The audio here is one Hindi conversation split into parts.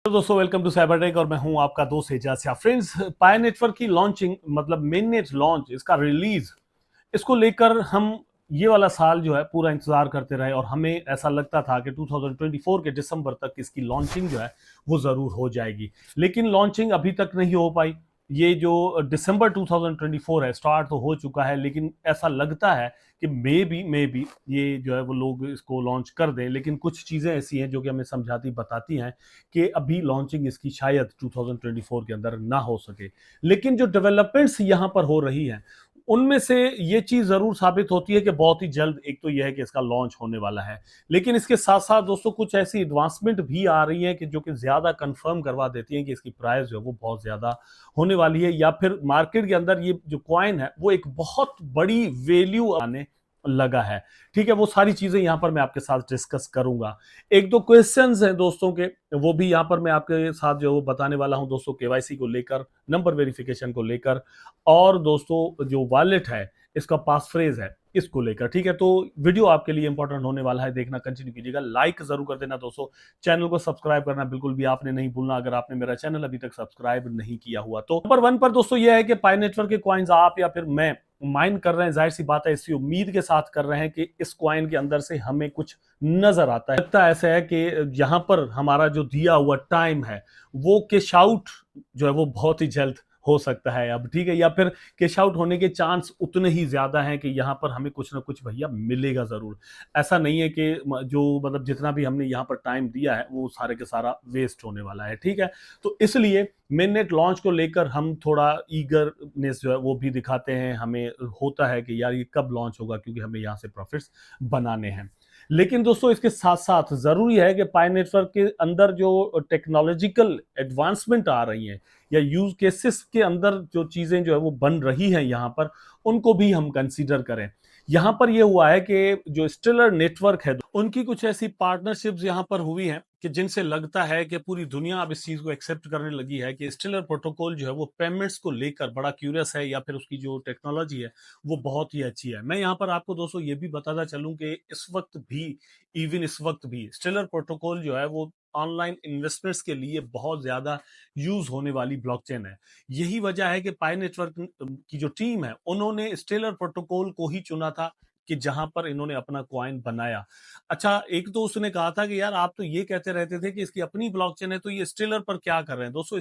तो दोस्तों वेलकम टू साइबर टेक और मैं हूं आपका दोस्त एजाज। फ्रेंड्स, पाई नेटवर्क की लॉन्चिंग मतलब मेन नेट लॉन्च, इसका रिलीज, इसको लेकर हम ये वाला साल जो है पूरा इंतजार करते रहे और हमें ऐसा लगता था कि 2024 के दिसंबर तक इसकी लॉन्चिंग जो है वो जरूर हो जाएगी, लेकिन लॉन्चिंग अभी तक नहीं हो पाई। ये जो दिसंबर 2024 है स्टार्ट तो हो चुका है, लेकिन ऐसा लगता है कि मे बी ये जो है वो लोग इसको लॉन्च कर दें, लेकिन कुछ चीज़ें ऐसी हैं जो कि हमें समझाती बताती हैं कि अभी लॉन्चिंग इसकी शायद 2024 के अंदर ना हो सके। लेकिन जो डेवलपमेंट्स यहाँ पर हो रही हैं उनमें से ये चीज जरूर साबित होती है कि बहुत ही जल्द एक तो यह है कि इसका लॉन्च होने वाला है, लेकिन इसके साथ साथ दोस्तों कुछ ऐसी एडवांसमेंट भी आ रही है कि जो कि ज्यादा कंफर्म करवा देती है कि इसकी प्राइस जो है वो बहुत ज्यादा होने वाली है, या फिर मार्केट के अंदर ये जो कॉइन है वो एक बहुत बड़ी वैल्यू आने लगा है। ठीक है, वो सारी चीजें यहां पर मैं आपके साथ डिस्कस करूंगा। एक दो क्वेश्चंस हैं दोस्तों के, वो भी यहां पर मैं आपके साथ जो बताने वाला हूं दोस्तों, केवाईसी को लेकर, नंबर वेरिफिकेशन को लेकर, और दोस्तों जो वॉलेट है इसका पास फ्रेज है इसको लेकर। ठीक है, तो वीडियो आपके लिए इंपॉर्टेंट होने वाला है, देखना कंटिन्यू कीजिएगा, लाइक जरूर कर देना दोस्तों, चैनल को सब्सक्राइब करना बिल्कुल भी आपने नहीं भूलना अगर आपने मेरा चैनल अभी तक सब्सक्राइब नहीं किया हुआ तो। नंबर 1 पर दोस्तों यह है कि पाई नेटवर्क के कॉइन्स आप या फिर मैं माइन कर रहे हैं, जाहिर सी बात है इसी उम्मीद के साथ कर रहे हैं कि इस कॉइन के अंदर से हमें कुछ नजर आता है। लगता ऐसा है कि यहां पर हमारा जो दिया हुआ टाइम है वो कैश आउट जो है वो बहुत ही जल्द हो सकता है अब। ठीक है, या फिर कैश आउट होने के चांस उतने ही ज्यादा हैं कि यहां पर हमें कुछ ना कुछ भैया मिलेगा जरूर। ऐसा नहीं है कि जो मतलब जितना भी हमने यहां पर टाइम दिया है वो सारे के सारा वेस्ट होने वाला है। ठीक है, तो इसलिए मेन नेट लॉन्च को लेकर हम थोड़ा ईगरनेस जो है वो भी दिखाते हैं, हमें होता है कि यार ये कब लॉन्च होगा, क्योंकि हमें यहां से प्रॉफिट्स बनाने हैं। लेकिन दोस्तों इसके साथ साथ जरूरी है कि पाई नेटवर्क के अंदर जो टेक्नोलॉजिकल एडवांसमेंट आ रही हैं या यूज केसेस के अंदर जो चीजें जो है वो बन रही हैं यहां पर, उनको भी हम कंसीडर करें। यहां पर यह हुआ है कि जो स्टेलर नेटवर्क है उनकी कुछ ऐसी पार्टनरशिप्स यहां पर हुई हैं कि जिनसे लगता है कि पूरी दुनिया अब इस चीज को एक्सेप्ट करने लगी है कि स्टेलर प्रोटोकॉल जो है वो पेमेंट्स को लेकर बड़ा क्यूरियस है, या फिर उसकी जो टेक्नोलॉजी है वो बहुत ही अच्छी है। मैं यहाँ पर आपको दोस्तों ये भी बताता चलूं कि इस वक्त भी स्टेलर प्रोटोकॉल जो है वो ऑनलाइन इन्वेस्टमेंट्स के लिए बहुत ज्यादा यूज होने वाली ब्लॉकचेन है। यही वजह है कि पाई नेटवर्क की जो टीम है उन्होंने स्टेलर प्रोटोकॉल को ही चुना था कि जहां पर इन्होंने अपना कॉइन बनाया। अच्छा, एक तो उसने कहा था कि यार आप तो ये कहते रहते थे कि इसकी अपनी ब्लॉकचेन है, तो ये स्टेलर पर क्या कर रहे हैं? दोस्तों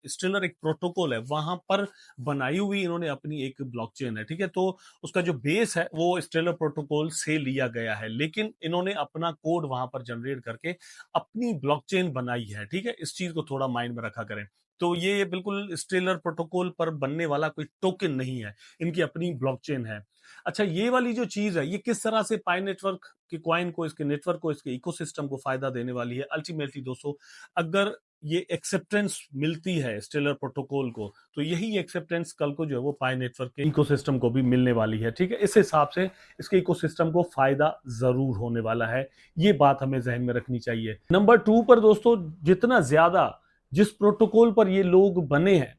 स्टेलर एक प्रोटोकॉल है, वहां पर बनाई हुई इन्होंने अपनी एक ब्लॉकचेन है। ठीक है, तो उसका जो बेस है वो स्टेलर प्रोटोकॉल से लिया गया है, लेकिन इन्होंने अपना कोड वहां पर जनरेट करके अपनी ब्लॉकचेन बनाई है। ठीक है, इस चीज को थोड़ा माइंड में रखा करें। तो ये बिल्कुल स्टेलर प्रोटोकॉल पर बनने वाला कोई टोकन नहीं है, इनकी अपनी ब्लॉकचेन है। अच्छा, ये वाली जो चीज है ये किस तरह से पाई नेटवर्क के कॉइन को, इसके नेटवर्क को, इसके इकोसिस्टम को फायदा देने वाली है? अल्टीमेटली दोस्तों, अगर ये एक्सेप्टेंस मिलती है स्टेलर प्रोटोकॉल को, तो यही एक्सेप्टेंस कल को जो है वो पाई नेटवर्क के इकोसिस्टम को भी मिलने वाली है। ठीक है, इस हिसाब से इसके इकोसिस्टम को फायदा जरूर होने वाला है, ये बात हमें जहन में रखनी चाहिए। नंबर 2 पर दोस्तों, जितना ज्यादा जिस प्रोटोकॉल पर ये लोग बने हैं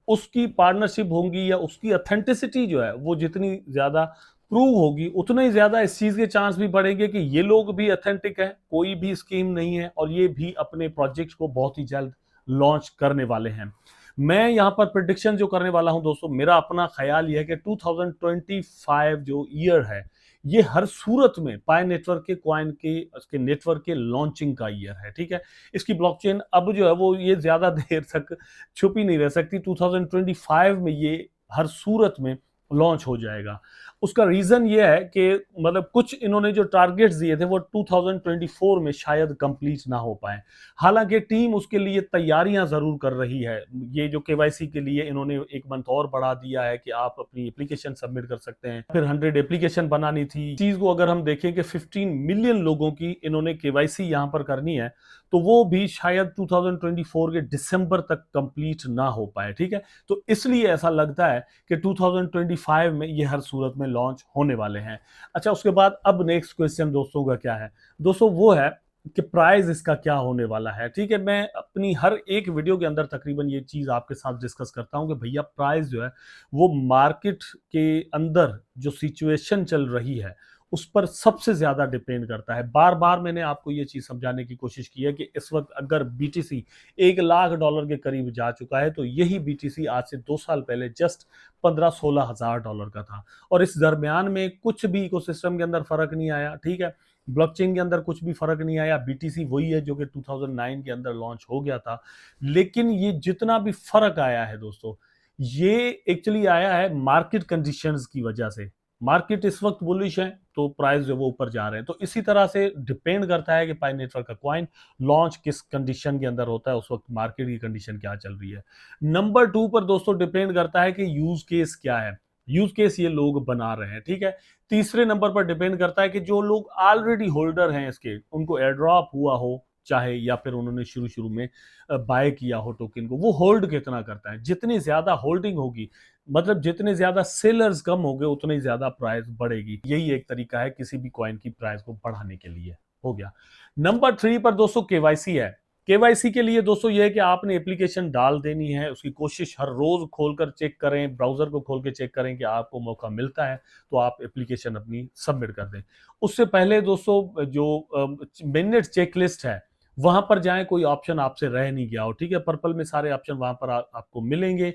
उसकी पार्टनरशिप होगी या उसकी ऑथेंटिसिटी जो है वो जितनी ज्यादा प्रूव होगी, उतना ही ज्यादा इस चीज के चांस भी बढ़ेंगे कि ये लोग भी ऑथेंटिक है, कोई भी स्कीम नहीं है, और ये भी अपने प्रोजेक्ट को बहुत ही जल्द लॉन्च करने वाले हैं। मैं यहां पर प्रिडिक्शन जो करने वाला हूं दोस्तों, मेरा अपना ख्याल यह है कि 2025 जो ईयर है ये हर सूरत में पाई नेटवर्क के कॉइन के उसके नेटवर्क के लॉन्चिंग का ईयर है। ठीक है, इसकी ब्लॉकचेन अब जो है वो ये ज्यादा देर तक छुपी नहीं रह सकती, 2025 में ये हर सूरत में लॉन्च हो जाएगा। उसका रीजन ये है कि मतलब कुछ इन्होंने जो टारगेट्स दिए थे वो 2024 में शायद कंप्लीट ना हो पाए। हालांकि टीम उसके लिए तैयारियां जरूर कर रही है। ये जो केवाईसी के लिए इन्होंने एक मंथ और बढ़ा दिया है कि आप अपनी एप्लीकेशन सबमिट कर सकते हैं, फिर 100 एप्लीकेशन बनानी थी। चीज को अगर हम देखें कि 15 मिलियन लोगों की इन्होंने केवाईसी यहां पर करनी है, तो वो भी शायद 2024 के दिसंबर तक कंप्लीट ना हो पाए। ठीक है, तो इसलिए ऐसा लगता है कि 2025 में ये हर सूरत में लॉन्च होने वाले हैं। अच्छा, उसके बाद अब नेक्स्ट क्वेश्चन दोस्तों का क्या है? दोस्तों वो है कि प्राइस इसका क्या होने वाला है। ठीक है, मैं अपनी हर एक वीडियो के अंदर तकरीबन ये चीज आपके साथ डिस्कस करता हूं कि भैया प्राइस जो है वो मार्केट के अंदर जो सिचुएशन चल रही है उस पर सबसे ज्यादा डिपेंड करता है। बार बार मैंने आपको ये चीज समझाने की कोशिश की है कि इस वक्त अगर बीटीसी $1 लाख के करीब जा चुका है, तो यही बीटीसी आज से 2 साल पहले जस्ट 15-16 हज़ार डॉलर का था। और इस दरमियान में कुछ भी इकोसिस्टम के अंदर फर्क नहीं आया, ठीक है, ब्लॉकचेन के अंदर कुछ भी फर्क नहीं आया, बीटीसी वही है जो कि 2009 के अंदर लॉन्च हो गया था। लेकिन ये जितना भी फर्क आया है दोस्तों, ये एक्चुअली आया है मार्केट कंडीशंस की वजह से। मार्केट इस वक्त बुलिश है तो प्राइस जो वो ऊपर जा रहे हैं। तो इसी तरह से डिपेंड करता है कि पाई नेटवर्क का कॉइन लॉन्च किस कंडीशन के अंदर होता है, उस वक्त मार्केट की कंडीशन क्या चल रही है। नंबर 2 पर दोस्तों डिपेंड करता है कि यूज केस क्या है, यूज केस ये लोग बना रहे हैं, ठीक है। तीसरे नंबर पर डिपेंड करता है कि जो लोग ऑलरेडी होल्डर हैं इसके, उनको एयर ड्रॉप हुआ हो चाहे, या फिर उन्होंने शुरू शुरू में बाय किया हो टोकन को, वो होल्ड कितना करता है। जितनी ज्यादा होल्डिंग होगी, मतलब जितने ज्यादा सेलर्स कम होंगे, उतनी ही ज्यादा प्राइस बढ़ेगी। यही एक तरीका है किसी भी कॉइन की प्राइस को बढ़ाने के लिए। हो गया। नंबर 3 पर दोस्तों केवाईसी है। केवाईसी के लिए दोस्तों यह है कि आपने एप्लीकेशन डाल देनी है, उसकी कोशिश हर रोज खोलकर चेक करें, ब्राउजर को खोल के चेक करें कि आपको मौका मिलता है तो आप एप्लीकेशन अपनी सबमिट कर दें। उससे पहले दोस्तों जो मिनट चेकलिस्ट है वहां पर जाएं, कोई ऑप्शन आपसे रह नहीं गया हो, ठीक है। पर्पल में सारे ऑप्शन वहां पर आपको मिलेंगे।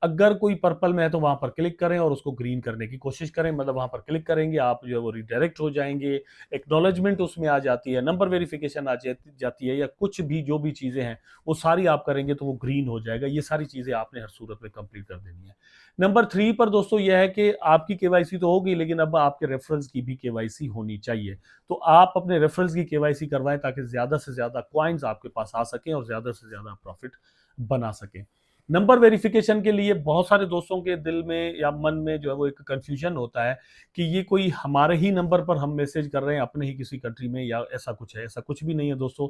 अगर कोई पर्पल में है तो वहां पर क्लिक करें और उसको ग्रीन करने की कोशिश करें, मतलब वहां पर क्लिक करेंगे आप जो है वो रिडायरेक्ट हो जाएंगे। एक्नॉलेजमेंट उसमें आ जाती है, नंबर वेरिफिकेशन आ जाती है, या कुछ भी जो भी चीजें हैं वो सारी आप करेंगे तो वो ग्रीन हो जाएगा। ये सारी चीजें आपने हर सूरत में कंप्लीट कर देनी है। नंबर 3 पर दोस्तों यह है कि आपकी केवाईसी तो होगी, लेकिन अब आपके रेफरल्स की भी केवाईसी होनी चाहिए। तो आप अपने रेफरल्स की केवाईसी करवाएं ताकि ज्यादा से ज्यादा कॉइन्स आपके पास आ सकें और ज्यादा से ज्यादा प्रॉफिट बना सकें। नंबर वेरिफिकेशन के लिए बहुत सारे दोस्तों के दिल में या मन में जो है वो एक कंफ्यूजन होता है कि ये कोई हमारे ही नंबर पर हम मैसेज कर रहे हैं अपने ही किसी कंट्री में, या ऐसा कुछ है। ऐसा कुछ भी नहीं है दोस्तों।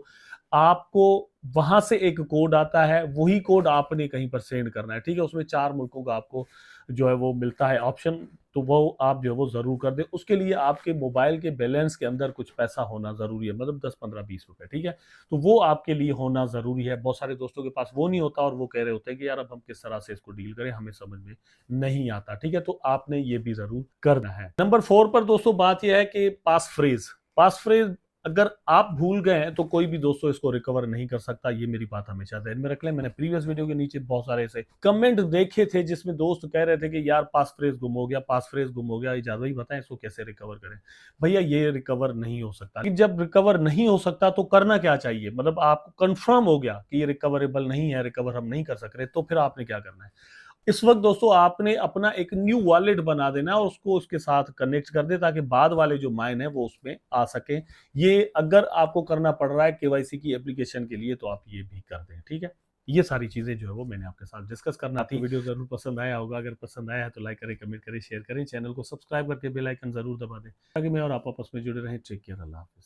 आपको वहां से एक कोड आता है, वही कोड आपने कहीं पर सेंड करना है, ठीक है। उसमें 4 मुल्कों का आपको जो है वो मिलता है ऑप्शन, तो वो आप जो है वो जरूर कर दें। उसके लिए आपके मोबाइल के बैलेंस के अंदर कुछ पैसा होना जरूरी है, मतलब 10, 15, 20 रुपए, ठीक है। तो वो आपके लिए होना जरूरी है। बहुत सारे दोस्तों के पास वो नहीं होता और वो कह रहे होते हैं कि यार अब हम किस तरह से इसको डील करें, हमें समझ में नहीं आता, ठीक है। तो आपने ये भी जरूर करना है। नंबर 4 पर दोस्तों बात यह है कि पास फ्रेज अगर आप भूल गए हैं तो कोई भी दोस्तों इसको रिकवर नहीं कर सकता। ये मेरी बात हमेशा ध्यान में रख लें। मैंने प्रीवियस वीडियो के नीचे बहुत सारे ऐसे कमेंट देखे थे जिसमें दोस्त कह रहे थे कि यार पास फ्रेज गुम हो गया, पास फ्रेज गुम हो गया, इजाजत ही बताएं इसको कैसे रिकवर करें। भैया ये रिकवर नहीं हो सकता। जब रिकवर नहीं हो सकता तो करना क्या चाहिए, मतलब आपको कंफर्म हो गया कि ये रिकवरेबल नहीं है, रिकवर हम नहीं कर सक रहे, तो फिर आपने क्या करना है। इस वक्त दोस्तों आपने अपना एक न्यू वॉलेट बना देना और उसको उसके साथ कनेक्ट कर दे ताकि बाद वाले जो माइन है वो उसमें आ सके। ये अगर आपको करना पड़ रहा है केवाईसी की एप्लीकेशन के लिए, तो आप ये भी कर दें, ठीक है। ये सारी चीजें जो है वो मैंने आपके साथ डिस्कस करना थी। वीडियो जरूर पसंद आया होगा, अगर पसंद आया है तो लाइक करें, कमेंट करें, शेयर करें, चैनल को सब्सक्राइब करके बेल आइकन जरूर दबा दें ताकि मैं और आप आपस में जुड़े रहें। टेक केयर, अल्लाह हाफिज।